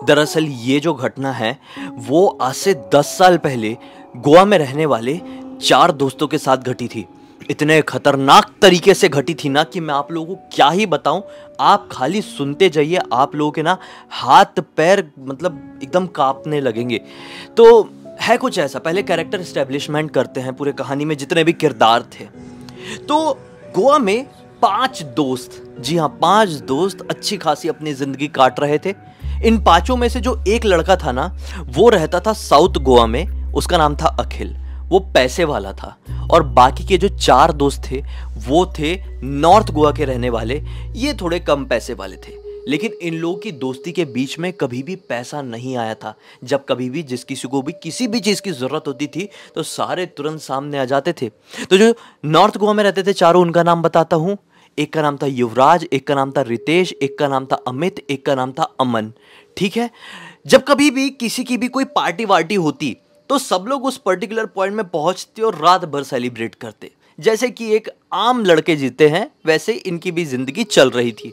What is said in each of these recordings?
दरअसल ये जो घटना है वो आज से 10 साल पहले गोवा में रहने वाले 4 दोस्तों के साथ घटी थी। इतने खतरनाक तरीके से घटी थी ना कि मैं आप लोगों को क्या ही बताऊं। आप खाली सुनते जाइए, आप लोगों के ना हाथ पैर मतलब एकदम कांपने लगेंगे। तो है कुछ ऐसा, पहले कैरेक्टर एस्टेब्लिशमेंट करते हैं पूरे कहानी में जितने भी किरदार थे। तो गोवा में 5 दोस्त, जी हाँ 5 दोस्त अच्छी खासी अपनी जिंदगी काट रहे थे। इन 5 में से जो एक लड़का था ना, वो रहता था साउथ गोवा में, उसका नाम था अखिल। वो पैसे वाला था। और बाकी के जो 4 दोस्त थे वो थे नॉर्थ गोवा के रहने वाले, ये थोड़े कम पैसे वाले थे। लेकिन इन लोगों की दोस्ती के बीच में कभी भी पैसा नहीं आया था। जब कभी भी जिस किसी को भी किसी भी चीज़ की ज़रूरत होती थी तो सारे तुरंत सामने आ जाते थे। तो जो नॉर्थ गोवा में रहते थे चारों, उनका नाम बताता हूँ। एक का नाम था युवराज, एक का नाम था रितेश, एक का नाम था अमित, एक का नाम था अमन। ठीक है। जब कभी भी किसी की भी कोई पार्टी वार्टी होती तो सब लोग उस पर्टिकुलर पॉइंट में पहुंचते और रात भर सेलिब्रेट करते। जैसे कि एक आम लड़के जीते हैं वैसे इनकी भी जिंदगी चल रही थी।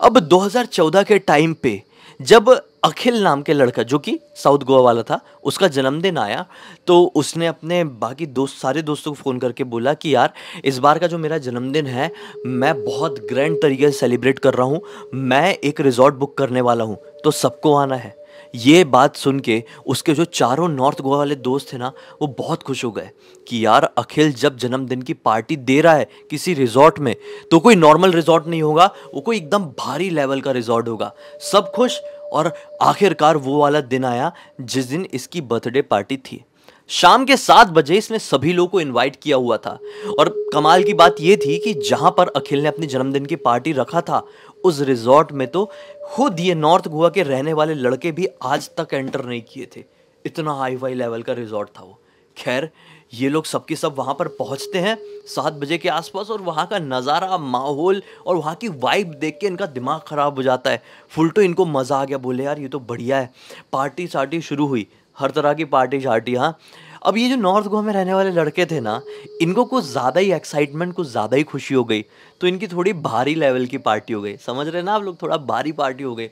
अब 2014 के टाइम पे जब अखिल नाम के लड़का, जो कि साउथ गोवा वाला था, उसका जन्मदिन आया तो उसने अपने बाकी सारे दोस्तों को फ़ोन करके बोला कि यार इस बार का जो मेरा जन्मदिन है मैं बहुत ग्रैंड तरीके से सेलिब्रेट कर रहा हूँ, मैं एक रिजॉर्ट बुक करने वाला हूँ, तो सबको आना है। ये बात सुन के उसके जो चारों नॉर्थ गोवा वाले दोस्त थे ना, वो बहुत खुश हो गए कि यार अखिल जब जन्मदिन की पार्टी दे रहा है किसी रिजॉर्ट में तो कोई नॉर्मल रिजॉर्ट नहीं होगा, वो कोई एकदम भारी लेवल का रिजॉर्ट होगा। सब खुश। और आखिरकार वो वाला दिन आया जिस दिन इसकी बर्थडे पार्टी थी। शाम के 7 बजे इसने सभी लोगों को इनवाइट किया हुआ था। और कमाल की बात यह थी कि जहां पर अखिल ने अपनी जन्मदिन की पार्टी रखा था उस रिजॉर्ट में तो खुद ये नॉर्थ गोवा के रहने वाले लड़के भी आज तक एंटर नहीं किए थे। इतना हाई फाई लेवल का रिजॉर्ट था वो। खैर ये लोग सबके सब वहाँ पर पहुँचते हैं 7 बजे के आसपास, और वहाँ का नज़ारा, माहौल और वहाँ की वाइब देख के इनका दिमाग ख़राब हो जाता है। फुल तो इनको मज़ा आ गया, बोले यार ये तो बढ़िया है। पार्टी सार्टी शुरू हुई, हर तरह की पार्टी शार्टी। हाँ, अब ये जो नॉर्थ गोवा में रहने वाले लड़के थे ना, इनको कुछ ज़्यादा ही एक्साइटमेंट, कुछ ज़्यादा ही खुशी हो गई, तो इनकी थोड़ी भारी लेवल की पार्टी हो गई। समझ रहे ना आप लोग, थोड़ा भारी पार्टी हो गई।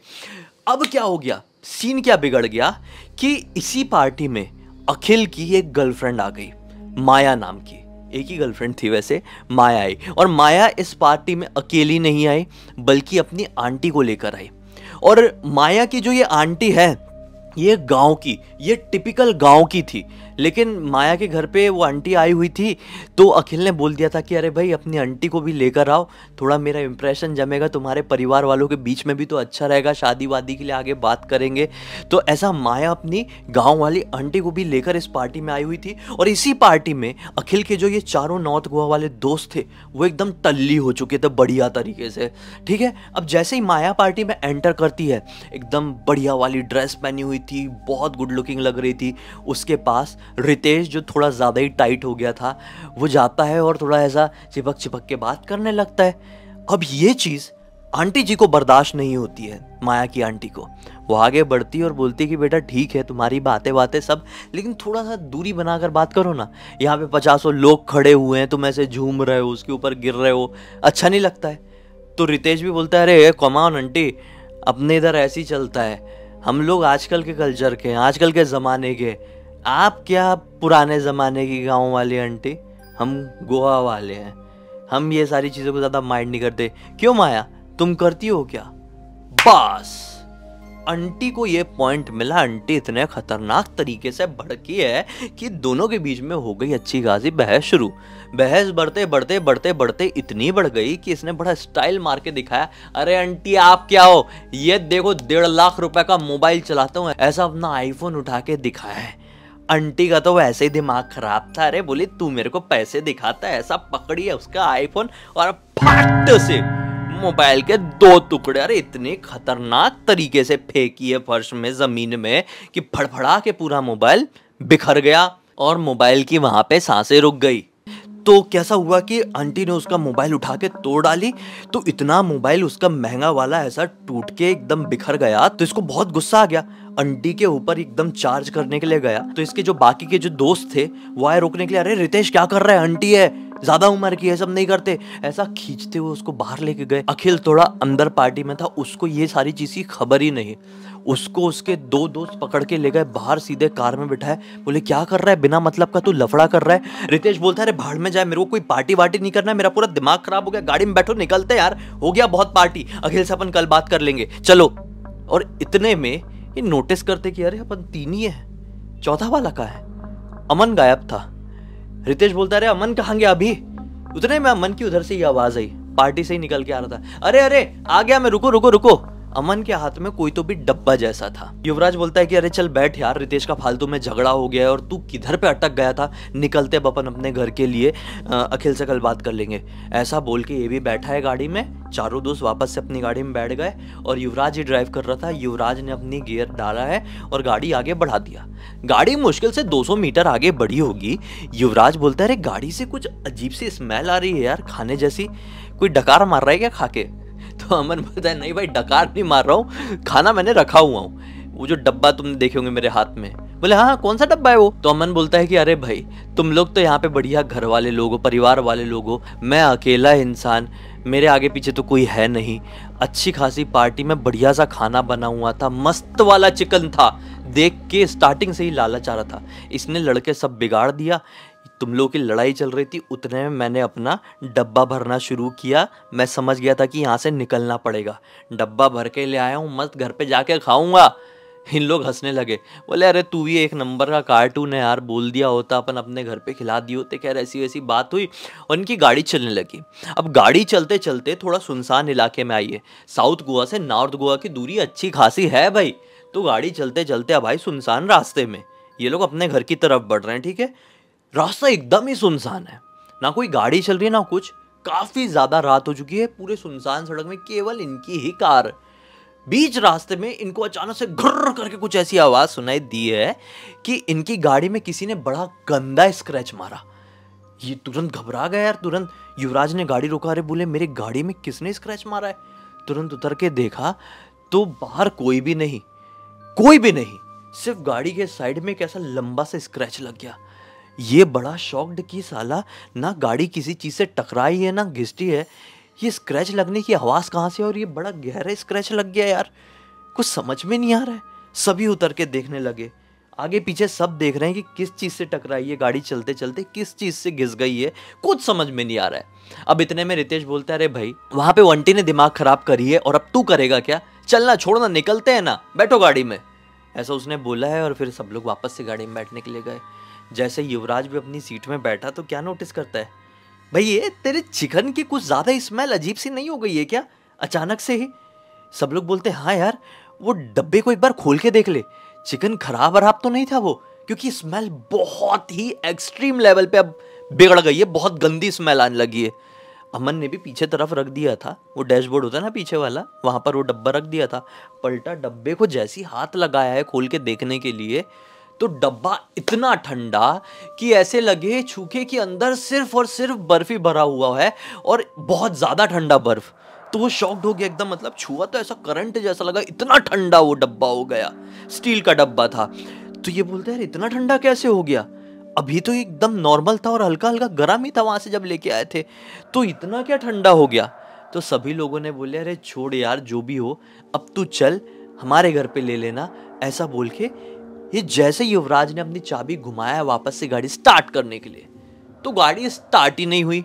अब क्या हो गया, सीन क्या बिगड़ गया कि इसी पार्टी में अखिल की एक गर्लफ्रेंड आ गई, माया नाम की। एक ही गर्लफ्रेंड थी वैसे, माया आई। और माया इस पार्टी में अकेली नहीं आई बल्कि अपनी आंटी को लेकर आई। और माया की जो ये आंटी है ये गांव की, ये टिपिकल गांव की थी। लेकिन माया के घर पे वो आंटी आई हुई थी तो अखिल ने बोल दिया था कि अरे भाई अपनी आंटी को भी लेकर आओ, थोड़ा मेरा इंप्रेशन जमेगा, तुम्हारे परिवार वालों के बीच में भी तो अच्छा रहेगा, शादी वादी के लिए आगे बात करेंगे। तो ऐसा माया अपनी गांव वाली आंटी को भी लेकर इस पार्टी में आई हुई थी। और इसी पार्टी में अखिल के जो ये चारों नॉर्थ गोवा वाले दोस्त थे वो एकदम टल्ली हो चुके थे बढ़िया तरीके से। ठीक है। अब जैसे ही माया पार्टी में एंटर करती है, एकदम बढ़िया वाली ड्रेस पहनी हुई थी, बहुत गुड लुकिंग लग रही थी। उसके पास रितेश, जो थोड़ा ज़्यादा ही टाइट हो गया था, वो जाता है और थोड़ा ऐसा चिपक चिपक के बात करने लगता है। अब ये चीज़ आंटी जी को बर्दाश्त नहीं होती है, माया की आंटी को। वो आगे बढ़ती है और बोलती है कि बेटा ठीक है तुम्हारी बातें बातें सब, लेकिन थोड़ा सा दूरी बनाकर बात करो ना। यहाँ पे 50 लोग खड़े हुए हैं, तुम ऐसे झूम रहे हो, उसके ऊपर गिर रहे हो, अच्छा नहीं लगता है। तो रितेश भी बोलता है अरे कमान आंटी, अपने इधर ऐसे ही चलता है, हम लोग आजकल के कल्चर के हैं, आजकल के ज़माने के, आप क्या पुराने ज़माने की गांव वाली आंटी, हम गोवा वाले हैं, हम ये सारी चीज़ों को ज़्यादा माइंड नहीं करते। क्यों माया, तुम करती हो क्या? बस आंटी को ये पॉइंट मिला। आंटी इतने खतरनाक तरीके से भड़की है कि दोनों के बीच में हो गई अच्छी खासी बहस शुरू। बहस बढ़ते बढ़ते बढ़ते बढ़ते इतनी बढ़ गई कि इसने बड़ा स्टाइल मार के दिखाया, अरे आंटी आप क्या हो, ये देखो 1.5 लाख रुपए का मोबाइल चलाता हूँ, ऐसा अपना आईफोन उठा के दिखाया है। आंटी का तो वैसे ही दिमाग खराब था, अरे बोली तू मेरे को पैसे दिखाता है, ऐसा पकड़ी है उसका आईफोन और फट से मोबाइल के 2 टुकड़े, अरे इतने खतरनाक तरीके से फेंकी है फर्श में, जमीन में, कि फड़फड़ा के पूरा मोबाइल बिखर गया और मोबाइल की वहां पे सांसें रुक गई। तो कैसा हुआ कि आंटी ने उसका मोबाइल उठा के तोड़ डाली, तो इतना मोबाइल उसका महंगा वाला ऐसा टूट के एकदम बिखर गया। तो इसको बहुत गुस्सा आ गया, आंटी के ऊपर एकदम चार्ज करने के लिए गया। तो इसके जो बाकी के जो दोस्त थे वो आए रोकने के लिए, अरे रितेश क्या कर रहा है, आंटी है, ज्यादा उम्र की है, सब नहीं करते। ऐसा खींचते हुए उसको बाहर लेके गए। अखिल थोड़ा अंदर पार्टी में था, उसको ये सारी चीज की खबर ही नहीं। उसको उसके 2 दोस्त पकड़ के ले गए बाहर, सीधे कार में बिठाए। बोले क्या कर रहा है, बिना मतलब का तू लफड़ा कर रहा है। रितेश बोलता है अरे भाड़ में जाए, मेरे को कोई पार्टी वार्टी नहीं करना, मेरा पूरा दिमाग खराब हो गया, गाड़ी में बैठो निकलते यार, हो गया बहुत पार्टी, अखिल से अपन कल बात कर लेंगे, चलो। और इतने में ये नोटिस करते कि अरे अपन 3 ही है, चौथा वाला कहाँ है। अमन गायब था। रितेश बोलता है अरे अमन कहाँ गया अभी। उतने में अमन की उधर से ये आवाज आई, पार्टी से ही निकल के आ रहा था। अरे अरे आ गया मैं, रुको रुको रुको। अमन के हाथ में कोई तो भी डब्बा जैसा था। युवराज बोलता है कि अरे चल बैठ यार, रितेश का फालतू में झगड़ा हो गया है और तू किधर पे अटक गया था, निकलते अब अपन अपने घर के लिए, अखिल से कल बात कर लेंगे। ऐसा बोल के ये भी बैठा है गाड़ी में। चारों दोस्त वापस से अपनी गाड़ी में बैठ गए और युवराज ही ड्राइव कर रहा था। युवराज ने अपनी गियर डाला है और गाड़ी आगे बढ़ा दिया। गाड़ी मुश्किल से 200 मीटर आगे बढ़ी होगी। युवराज बोलता है अरे गाड़ी से कुछ अजीब सी स्मेल आ रही है यार, खाने जैसी, कोई डकार मार रहा है क्या खा के। तो अमन बोलता है नहीं भाई, डकार नहीं मार रहा हूँ, खाना मैंने रखा हुआ हूँ, वो जो डब्बा तुमने देखे होंगे मेरे हाथ में। बोले हाँ कौन सा डब्बा है वो। तो अमन बोलता है कि अरे भाई तुम लोग तो यहाँ पे बढ़िया घर वाले लोग हो, परिवार वाले लोग हो, मैं अकेला इंसान, मेरे आगे पीछे तो कोई है नहीं। अच्छी खासी पार्टी में बढ़िया सा खाना बना हुआ था, मस्त वाला चिकन था, देख के स्टार्टिंग से ही लालच आ रहा था। इसने लड़के सब बिगाड़ दिया। तुम लोग की लड़ाई चल रही थी, उतने में मैंने अपना डब्बा भरना शुरू किया। मैं समझ गया था कि यहाँ से निकलना पड़ेगा, डब्बा भर के ले आया हूँ, मस्त घर पे जाके खाऊंगा। इन लोग हंसने लगे, बोले अरे तू भी एक नंबर का कार्टून है यार, बोल दिया होता अपन अपने घर पे खिला दिए होते। कह रहे ऐसी वैसी बात हुई और इनकी गाड़ी चलने लगी। अब गाड़ी चलते चलते थोड़ा सुनसान इलाके में आई है। साउथ गोवा से नॉर्थ गोवा की दूरी अच्छी खासी है भाई। तो गाड़ी चलते चलते अब भाई सुनसान रास्ते में ये लोग अपने घर की तरफ बढ़ रहे हैं। ठीक है, रास्ता एकदम ही सुनसान है, ना कोई गाड़ी चल रही है ना कुछ। काफी ज्यादा रात हो चुकी है, पूरे सुनसान सड़क में केवल इनकी ही कार। बीच रास्ते में इनको अचानक से घर्र करके कुछ ऐसी आवाज सुनाई दी है कि इनकी गाड़ी में किसी ने बड़ा गंदा स्क्रैच मारा। ये तुरंत घबरा गया यार। तुरंत युवराज ने गाड़ी रोका। अरे बोले मेरी गाड़ी में किसने स्क्रैच मारा है। तुरंत उतर के देखा तो बाहर कोई भी नहीं, कोई भी नहीं, सिर्फ गाड़ी के साइड में एक ऐसा लंबा सा स्क्रैच लग गया। ये बड़ा शॉक्ड कि साला ना गाड़ी किसी चीज से टकराई है ना घिसटी है, ये स्क्रैच लगने की आवाज कहाँ से, और ये बड़ा गहरा स्क्रैच लग गया यार, कुछ समझ में नहीं आ रहा है। सभी उतर के देखने लगे, आगे पीछे सब देख रहे हैं कि किस चीज से टकराई है गाड़ी चलते चलते, किस चीज से घिस गई है, कुछ समझ में नहीं आ रहा है। अब इतने में रितेश बोलता है अरे भाई वहां पे वंटी ने दिमाग खराब करी है और अब तू करेगा क्या, चलना छोड़ना, निकलते हैं ना, बैठो गाड़ी में। ऐसा उसने बोला है और फिर सब लोग वापस से गाड़ी में बैठने के लिए गए। जैसे युवराज भी अपनी सीट में बैठा तो क्या नोटिस करता है, भाई ये तेरे चिकन की कुछ ज्यादा स्मेल अजीब सी नहीं हो गई है क्या अचानक से ही। सब लोग बोलते हैं हाँ यार, वो डब्बे को एक बार खोल के देख ले, चिकन खराब वराब तो नहीं था वो, क्योंकि स्मेल बहुत ही एक्सट्रीम लेवल पे अब बिगड़ गई है, बहुत गंदी स्मेल आने लगी है। अमन ने भी पीछे तरफ रख दिया था, वो डैशबोर्ड होता है ना पीछे वाला, वहां पर वो डब्बा रख दिया था। पलटा डब्बे को जैसी हाथ लगाया है खोल के देखने के लिए, तो डब्बा इतना ठंडा कि ऐसे लगे छूके कि अंदर सिर्फ और सिर्फ बर्फ ही भरा हुआ है और बहुत ज्यादा ठंडा बर्फ। तो वो शॉक्ड हो गया एकदम, मतलब छुआ तो ऐसा करंट जैसा लगा, इतना ठंडा वो डब्बा हो गया। स्टील का डब्बा था। तो ये बोलते हैं इतना ठंडा कैसे हो गया, अभी तो एकदम नॉर्मल था और हल्का हल्का गर्म ही था वहां से जब लेके आए थे, तो इतना क्या ठंडा हो गया। तो सभी लोगों ने बोले अरे छोड़ यार जो भी हो, अब तू चल हमारे घर पे ले लेना। ऐसा बोल के ये जैसे युवराज ने अपनी चाबी घुमाया वापस से गाड़ी स्टार्ट करने के लिए, तो गाड़ी स्टार्ट ही नहीं हुई।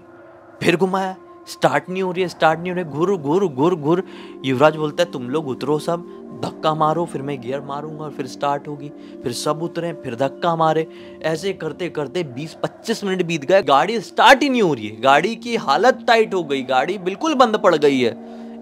फिर घुमाया, स्टार्ट नहीं हो रही है, स्टार्ट नहीं हो रही, घुर घुर घुर घुर। युवराज बोलता है तुम लोग उतरो, सब धक्का मारो, फिर मैं गियर मारूंगा और फिर स्टार्ट होगी। फिर सब उतरे, फिर धक्का मारे, ऐसे करते करते 20-25 मिनट बीत गए, गाड़ी स्टार्ट ही नहीं हो रही है। गाड़ी की हालत टाइट हो गई, गाड़ी बिल्कुल बंद पड़ गई है।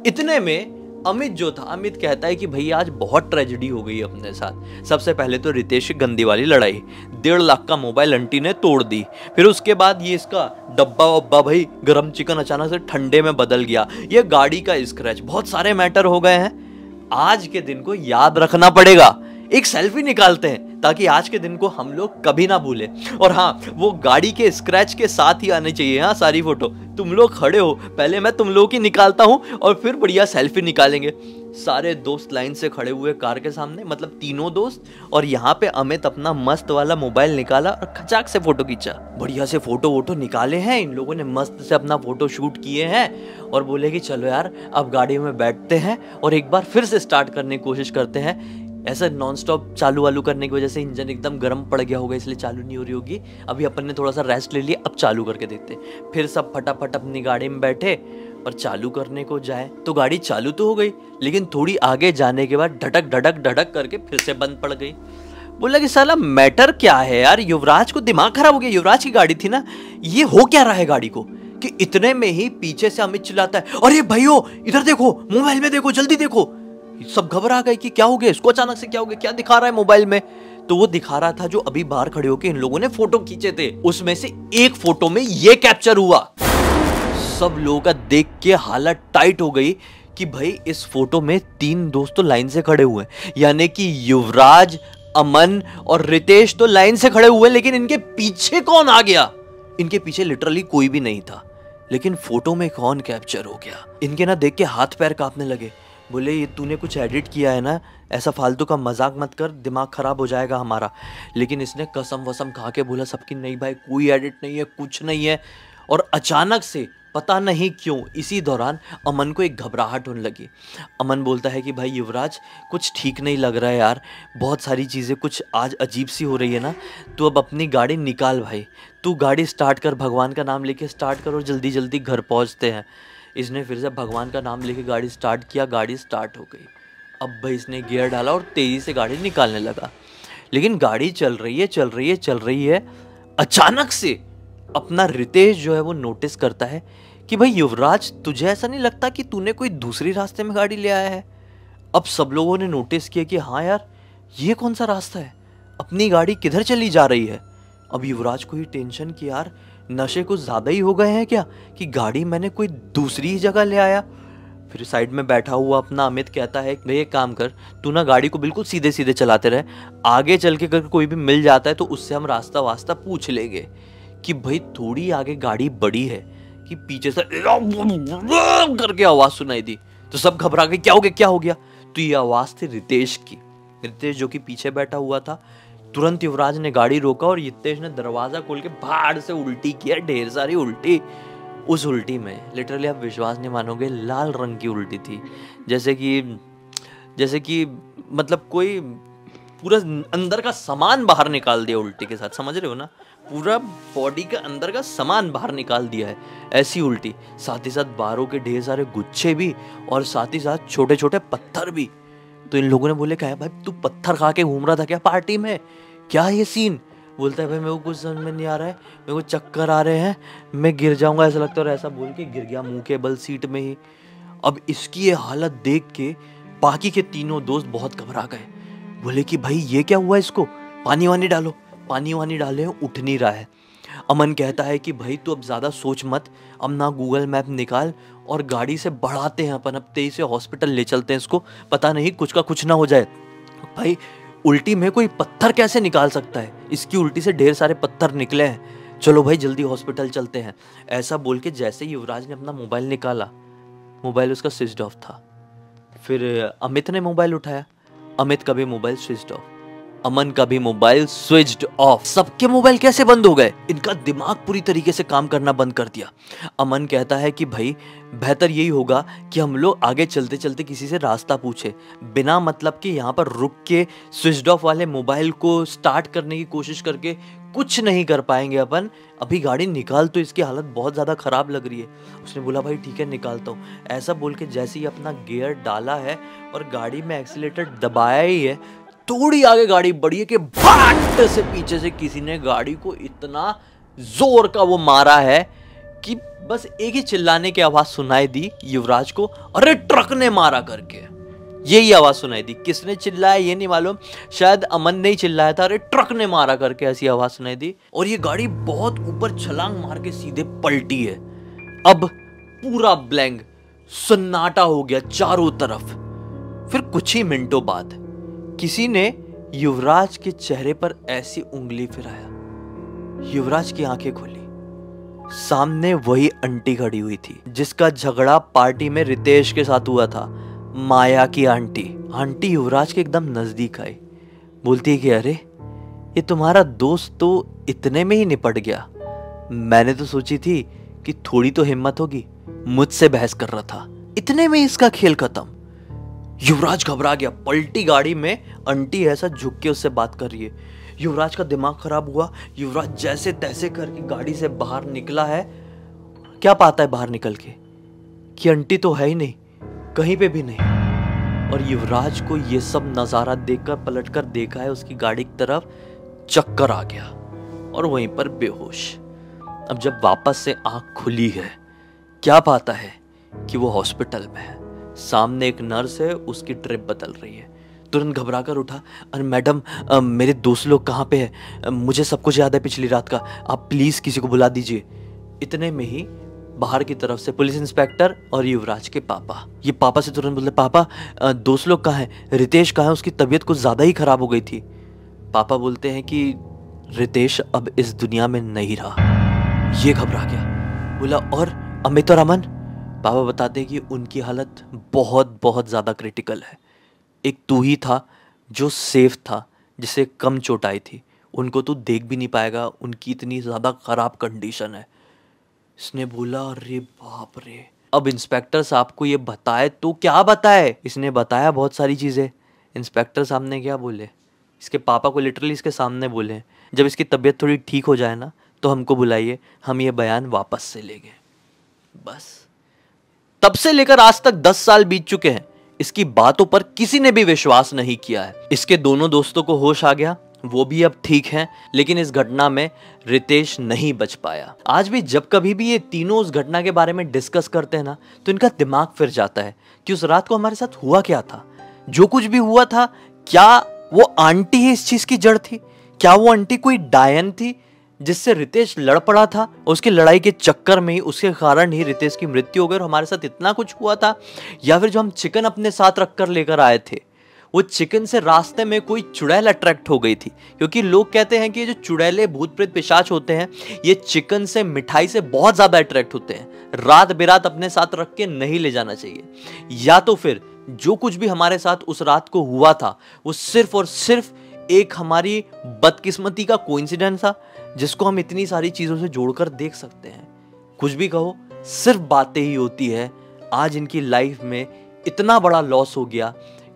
इतने में अमित जो था, अमित कहता है कि भैया आज बहुत ट्रेजेडी हो गई अपने साथ। सबसे पहले तो रितेश की गंदी वाली लड़ाई, 1.5 लाख का मोबाइल आंटी ने तोड़ दी। फिर उसके बाद ये इसका डब्बा वब्बा भाई गरम चिकन अचानक से ठंडे में बदल गया, ये गाड़ी का स्क्रैच, बहुत सारे मैटर हो गए हैं। आज के दिन को याद रखना पड़ेगा। एक सेल्फी निकालते हैं, ताकि आज के दिन को हम लोग कभी ना भूले। और हाँ, वो गाड़ी के स्क्रैच के साथ ही आनी चाहिए। हाँ, सारी फोटो तुम लोग खड़े हो, पहले मैं तुम लोगों की निकालता हूँ और फिर बढ़िया सेल्फी निकालेंगे। सारे दोस्त लाइन से खड़े हुए कार के सामने, मतलब तीनों दोस्त, और यहाँ पे अमित अपना मस्त वाला मोबाइल निकाला और खचाक से फोटो खींचा। बढ़िया से फोटो वोटो निकाले हैं इन लोगों ने, मस्त से अपना फोटो शूट किए हैं और बोले कि चलो यार अब गाड़ी में बैठते हैं और एक बार फिर से स्टार्ट करने की कोशिश करते हैं। ऐसा नॉन स्टॉप चालू वालू करने की वजह से इंजन एकदम गर्म पड़ गया होगा, इसलिए चालू नहीं हो रही होगी। अभी अपन ने थोड़ा सा रेस्ट ले लिया, अब चालू करके देखते हैं। फिर सब फटाफट अपनी गाड़ी में बैठे और चालू करने को जाए तो गाड़ी चालू तो हो गई, लेकिन थोड़ी आगे जाने के बाद ढटक ढटक ढटक करके फिर से बंद पड़ गई। बोला कि साला मैटर क्या है यार, युवराज को दिमाग खराब हो गया, युवराज की गाड़ी थी ना, ये हो क्या रहा है गाड़ी को। कि इतने में ही पीछे से अमित चिल्लाता है, अरे भाइयों इधर देखो, मोबाइल में देखो, जल्दी देखो। सब घबरा गए कि क्या हो गया इसको, अचानक से क्या हो गया, क्या दिखा रहा है मोबाइल में। तो वो दिखा रहा था जो अभी बाहर खड़े होकर इन लोगों ने फोटो खींचे थे, उसमें से एक फोटो में ये कैप्चर हुआ। सब लोगों का देख के हालत टाइट हो गई कि भाई इस फोटो में 3 दोस्त तो लाइन से खड़े हुए हैं, यानी कि युवराज, अमन और रितेश तो लाइन से खड़े हुए, लेकिन इनके पीछे कौन आ गया। इनके पीछे लिटरली कोई भी नहीं था, लेकिन फोटो में कौन कैप्चर हो गया। इनके ना देख के हाथ पैर कांपने लगे। बोले ये तूने कुछ एडिट किया है ना, ऐसा फालतू का मजाक मत कर, दिमाग खराब हो जाएगा हमारा। लेकिन इसने कसम वसम खा के बोला सबकी, नहीं भाई कोई एडिट नहीं है, कुछ नहीं है। और अचानक से पता नहीं क्यों इसी दौरान अमन को एक घबराहट होने लगी। अमन बोलता है कि भाई युवराज कुछ ठीक नहीं लग रहा है यार, बहुत सारी चीज़ें कुछ आज अजीब सी हो रही है ना, तू अब अपनी गाड़ी निकाल भाई, तू गाड़ी स्टार्ट कर, भगवान का नाम लेके स्टार्ट कर और जल्दी जल्दी घर पहुंचते हैं। इसने फिर से भगवान का नाम लेके गाड़ी स्टार्ट किया, गाड़ी स्टार्ट हो गई। अब भाई इसने गियर डाला और तेज़ी से गाड़ी निकालने लगा, लेकिन गाड़ी चल रही है चल रही है चल रही है। अचानक से अपना रितेश जो है वो नोटिस करता है कि भाई युवराज तुझे ऐसा नहीं लगता कि तूने कोई दूसरी रास्ते में गाड़ी ले आया है। अब सब लोगों ने नोटिस किया कि हाँ यार ये कौन सा रास्ता है, अपनी गाड़ी किधर चली जा रही है। अब युवराज को ही टेंशन कि यार नशे कुछ ज़्यादा ही हो गए हैं क्या, कि गाड़ी मैंने कोई दूसरी जगह ले आया। फिर साइड में बैठा हुआ अपना अमित कहता है भाई एक काम कर, तू ना गाड़ी को बिल्कुल सीधे सीधे चलाते रहे, आगे चल के अगर कोई भी मिल जाता है तो उससे हम रास्ता वास्ता पूछ लेंगे। कि भाई थोड़ी आगे गाड़ी बड़ी है कि पीछे से करके आवाज सुनाई दी, तो सब घबरा गए, क्या हो गया क्या हो गया। तो ये आवाज थी रितेश की। रितेश जो कि पीछे बैठा हुआ था, तुरंत युवराज ने गाड़ी रोका और रितेश ने दरवाजा खोल के भाड़ से उल्टी किया, ढेर सारी उल्टी। उस उल्टी में लिटरली आप विश्वास नहीं मानोगे, लाल रंग की उल्टी थी, जैसे कि मतलब कोई पूरा अंदर का सामान बाहर निकाल दिया उल्टी के साथ, समझ रहे हो ना, पूरा बॉडी के अंदर का सामान बाहर निकाल दिया है, ऐसी उल्टी। साथ ही साथ बारों के ढेर सारे गुच्छे भी और साथ ही साथ छोटे छोटे पत्थर भी। तो इन लोगों ने बोले क्या है भाई तू पत्थर खा के घूम रहा था क्या पार्टी में, क्या ये सीन। बोलता है भाई मेरे को कुछ समझ में नहीं आ रहा है, मेरे को चक्कर आ रहे हैं, मैं गिर जाऊंगा ऐसा लगता है। और ऐसा बोल के गिर गया मुंह के बल सीट में ही। अब इसकी ये हालत देख के बाकी के तीनों दोस्त बहुत घबरा गए, बोले कि भाई ये क्या हुआ, इसको पानी वानी डालो। पानी वानी डाले, उठ नहीं रहा है। अमन कहता है कि भाई तू अब ज़्यादा सोच मत, अब ना गूगल मैप निकाल और गाड़ी से बढ़ाते हैं अपन, अब तेजी से हॉस्पिटल ले चलते हैं इसको, पता नहीं कुछ का कुछ ना हो जाए। भाई उल्टी में कोई पत्थर कैसे निकाल सकता है, इसकी उल्टी से ढेर सारे पत्थर निकले हैं, चलो भाई जल्दी हॉस्पिटल चलते हैं। ऐसा बोल के जैसे ही युवराज ने अपना मोबाइल निकाला, मोबाइल उसका स्विच ऑफ था। फिर अमित ने मोबाइल उठाया, अमित का भी मोबाइल स्विच ऑफ, अमन का भी मोबाइल स्विच्ड ऑफ। सबके मोबाइल कैसे बंद हो गए, इनका दिमाग पूरी तरीके से काम करना बंद कर दिया। अमन कहता है कि भाई बेहतर यही होगा कि हम लोग आगे चलते चलते किसी से रास्ता पूछे, बिना मतलब कि यहाँ पर रुक के स्विच्ड ऑफ वाले मोबाइल को स्टार्ट करने की कोशिश करके कुछ नहीं कर पाएंगे अपन। अभी गाड़ी निकाल, तो इसकी हालत बहुत ज़्यादा ख़राब लग रही है। उसने बोला भाई ठीक है निकालता हूँ। ऐसा बोल के जैसे ही अपना गियर डाला है और गाड़ी में एक्सीलेटर दबाया ही है, थोड़ी आगे गाड़ी बढ़ी है कि भाट से पीछे से किसी ने गाड़ी को इतना जोर का वो मारा है कि बस एक ही चिल्लाने की आवाज सुनाई दी युवराज को, अरे ट्रक ने मारा करके। यही आवाज सुनाई दी, किसने चिल्लाया ये नहीं मालूम, शायद अमन ने ही चिल्लाया था, अरे ट्रक ने मारा करके ऐसी आवाज सुनाई दी। और ये गाड़ी बहुत ऊपर छलांग मार के सीधे पलटी है। अब पूरा ब्लैंक सन्नाटा हो गया चारों तरफ। फिर कुछ ही मिनटों बाद किसी ने युवराज के चेहरे पर ऐसी उंगली फिराया। युवराज की आंखें खुली। सामने वही आंटी खड़ी हुई थी जिसका झगड़ा पार्टी में रितेश के साथ हुआ था। माया की आंटी। आंटी युवराज के एकदम नजदीक आई। बोलती है कि अरे ये तुम्हारा दोस्त तो इतने में ही निपट गया। मैंने तो सोची थी कि थोड़ी तो हिम्मत होगी, मुझसे बहस कर रहा था, इतने में इसका खेल खत्म। युवराज घबरा गया। पलटी गाड़ी में आंटी ऐसा झुक के उससे बात कर रही है। युवराज का दिमाग खराब हुआ। युवराज जैसे तैसे करके गाड़ी से बाहर निकला है। क्या पाता है बाहर निकल के कि आंटी तो है ही नहीं, कहीं पे भी नहीं। और युवराज को ये सब नजारा देखकर पलटकर देखा है उसकी गाड़ी की तरफ, चक्कर आ गया और वहीं पर बेहोश। अब जब वापस से आंख खुली है, क्या पाता है कि वो हॉस्पिटल में है। सामने एक नर्स है, उसकी ड्रिप बदल रही है। तुरंत घबरा कर उठा, अरे मैडम मेरे दोस्त लोग कहाँ पे हैं? मुझे सब कुछ याद है पिछली रात का, आप प्लीज किसी को बुला दीजिए। इतने में ही बाहर की तरफ से पुलिस इंस्पेक्टर और युवराज के पापा। ये पापा से तुरंत बोलते, पापा दोस्त लोग कहाँ हैं? रितेश कहाँ है? उसकी तबीयत कुछ ज्यादा ही खराब हो गई थी। पापा बोलते हैं कि रितेश अब इस दुनिया में नहीं रहा। ये घबरा गया, बोला और अमित और अमन? पापा बताते हैं कि उनकी हालत बहुत बहुत ज्यादा क्रिटिकल है। एक तू ही था जो सेफ था, जिसे कम चोट आई थी। उनको तू देख भी नहीं पाएगा, उनकी इतनी ज्यादा खराब कंडीशन है। इसने बोला अरे बाप रे। अब इंस्पेक्टर साहब को ये बताए तो क्या बताए? इसने बताया बहुत सारी चीजें। इंस्पेक्टर साहब ने क्या बोले, इसके पापा को लिटरली इसके सामने बोले, जब इसकी तबीयत थोड़ी ठीक हो जाए ना तो हमको बुलाइए, हम ये बयान वापस से लेंगे। बस तब से लेकर आज तक 10 साल बीत चुके हैं। इसकी बातों पर किसी ने भी विश्वास नहीं किया है। इसके दोनों दोस्तों को होश आ गया, वो भी अब ठीक हैं, लेकिन इस घटना में रितेश नहीं बच पाया। आज भी जब कभी भी ये तीनों उस घटना के बारे में डिस्कस करते हैं ना, तो इनका दिमाग फिर जाता है कि उस रात को हमारे साथ हुआ क्या था। जो कुछ भी हुआ था, क्या वो आंटी ही इस चीज की जड़ थी? क्या वो आंटी कोई डायन थी जिससे रितेश लड़ पड़ा था? उसकी लड़ाई के चक्कर में ही, उसके कारण ही रितेश की मृत्यु हो गई और हमारे साथ इतना कुछ हुआ था? या फिर जो हम चिकन अपने साथ रखकर लेकर आए थे, वो चिकन से रास्ते में कोई चुड़ैल अट्रैक्ट हो गई थी? क्योंकि लोग कहते हैं कि ये जो चुड़ैले भूत प्रेत पिशाच होते हैं, ये चिकन से, मिठाई से बहुत ज्यादा अट्रैक्ट होते हैं। रात बिरात अपने साथ रख के नहीं ले जाना चाहिए। या तो फिर जो कुछ भी हमारे साथ उस रात को हुआ था, वो सिर्फ और सिर्फ एक हमारी बदकिस्मती का कोइंसिडेंस था, जिसको हम इतनी सारी चीजों से जोड़कर देख सकते हैं। कुछ भी कहो, सिर्फ बातें ही होती है। आज इनकी लाइफ में इतना बड़ा लॉस हो गया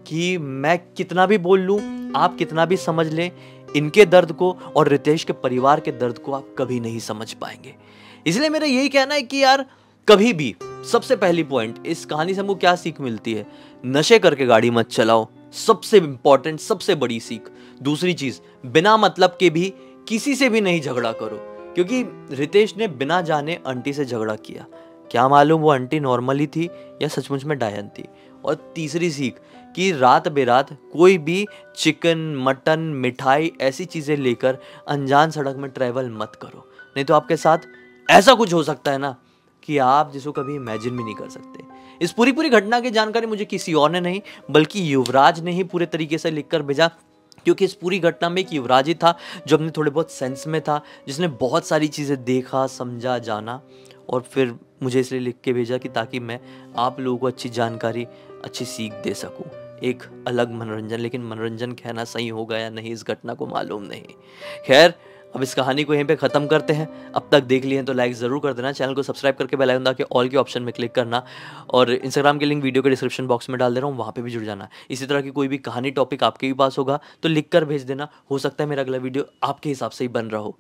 कि मैं कितना भी बोल लूं, आप कितना भी समझ लें, इनके दर्द को और रितेश के परिवार के दर्द को आप कभी नहीं समझ पाएंगे। इसलिए मेरा यही कहना है कि यार कभी भी, सबसे पहली पॉइंट इस कहानी से हमको क्या सीख मिलती है? नशे करके गाड़ी मत चलाओ, सबसे इंपॉर्टेंट, सबसे बड़ी सीख। दूसरी चीज, बिना मतलब के भी किसी से भी नहीं झगड़ा करो, क्योंकि रितेश ने बिना जाने आंटी से झगड़ा किया। क्या मालूम वो आंटी नॉर्मली थी या सचमुच में डायन थी। और तीसरी सीख कि रात बेरात कोई भी चिकन, मटन, मिठाई ऐसी चीजें लेकर अनजान सड़क में ट्रैवल मत करो, नहीं तो आपके साथ ऐसा कुछ हो सकता है ना कि आप जिसको कभी इमेजिन भी नहीं कर सकते। इस पूरी घटना की जानकारी मुझे किसी और ने नहीं, बल्कि युवराज ने ही पूरे तरीके से लिखकर भेजा, क्योंकि इस पूरी घटना में एक युवराज ही था जो अपने थोड़े बहुत सेंस में था, जिसने बहुत सारी चीज़ें देखा, समझा, जाना, और फिर मुझे इसलिए लिख के भेजा कि ताकि मैं आप लोगों को अच्छी जानकारी, अच्छी सीख दे सकूं, एक अलग मनोरंजन। लेकिन मनोरंजन कहना सही होगा या नहीं इस घटना को मालूम नहीं। खैर, अब इस कहानी को यहीं पे ख़त्म करते हैं। अब तक देख लिए हैं तो लाइक ज़रूर कर देना, चैनल को सब्सक्राइब करके बेल आइकन दबा के ऑल के ऑप्शन में क्लिक करना, और इंस्टाग्राम की लिंक वीडियो के डिस्क्रिप्शन बॉक्स में डाल दे रहा हूँ, वहाँ पे भी जुड़ जाना। इसी तरह की कोई भी कहानी टॉपिक आपके भी पास होगा तो लिख कर भेज देना, हो सकता है मेरा अगला वीडियो आपके हिसाब से ही बन रहा हो।